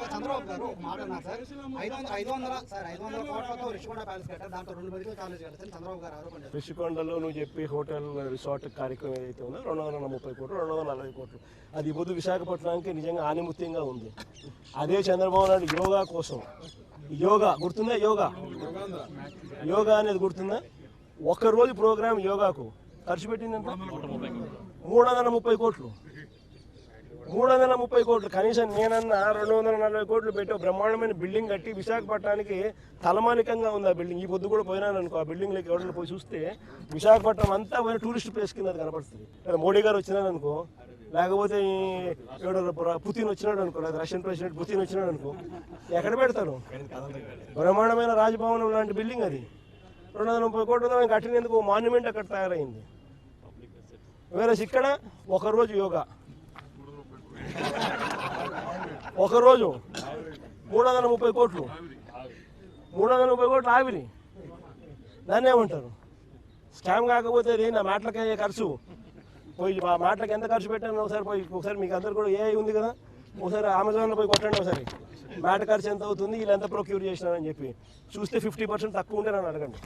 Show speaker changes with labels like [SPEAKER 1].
[SPEAKER 1] చంద్రబాబు గారు ఒక మాట అన్నారు సార్, 500 కోట్లతో రిషికొండ ప్యాలెస్ కట్టారు, దాంతో 2 మెడికల్ కాలేజ్ కట్టారని చంద్రబాబు గారు ఆరోపణ.
[SPEAKER 2] రిషికొండలో నువ్వు చెప్పి హోటల్ రిసార్ట్ కార్యక్రమం ఏదైతే ఉందో 230 కోట్లు 240 కోట్లు అది పొద్దు విశాఖపట్నానికి నిజంగా ఆనిముత్యంగా ఉంది. అదే చంద్రబాబు నాయుడు యోగా కోసం, యోగా గుర్తుందా? యోగా అనేది గుర్తుందా? ఒక్కరోజు ప్రోగ్రాం యోగాకు ఖర్చు పెట్టిందంట 330 కోట్లు. 330 కోట్లు కనీసం నేనన్నా 240 కోట్లు పెట్టి బ్రహ్మాండమైన బిల్డింగ్ కట్టి విశాఖపట్నానికి తలమానికంగా ఉంది ఆ బిల్డింగ్. ఈ పొద్దు కూడా పోయినాను అనుకో, ఆ బిల్డింగ్లోకి ఎవరైనా పోయి చూస్తే విశాఖపట్నం అంతా పోయిన టూరిస్ట్ ప్లేస్ కింద కనపడుతుంది. మోడీ గారు వచ్చినాడు అనుకో, లేకపోతే ఎవడో పుతిన్ వచ్చినాడు అనుకో, లేదా రష్యన్ ప్రెసిడెంట్ పుతిన్ వచ్చినాడు అనుకో, ఎక్కడ పెడతారు? బ్రహ్మాండమైన రాజభవనం లాంటి బిల్డింగ్ అది 230 కోట్లతో కట్టినందుకు మాన్యుమెంట్ అక్కడ తయారైంది. వేరే ఇక్కడ ఒకరోజు యోగా, ఒకరోజు 330 కోట్లు, 330 కోట్లు ఆవిరి. దాన్ని ఏమంటారు? స్కామ్ కాకపోతే అది నా మాటలకి ఖర్చు పోయి, ఆ మాటలకు ఎంత ఖర్చు పెట్టాను ఒకసారి మీకు అందరు కూడా ఏ ఉంది కదా, ఒకసారి అమెజాన్లో పోయి కొట్టండి ఒకసారి, మ్యాట్ ఖర్చు ఎంత అవుతుంది, వీళ్ళు ఎంత ప్రొక్యూర్ చేసినారని చెప్పి చూస్తే 50% తక్కువ ఉంటే నన్ను అడగండి.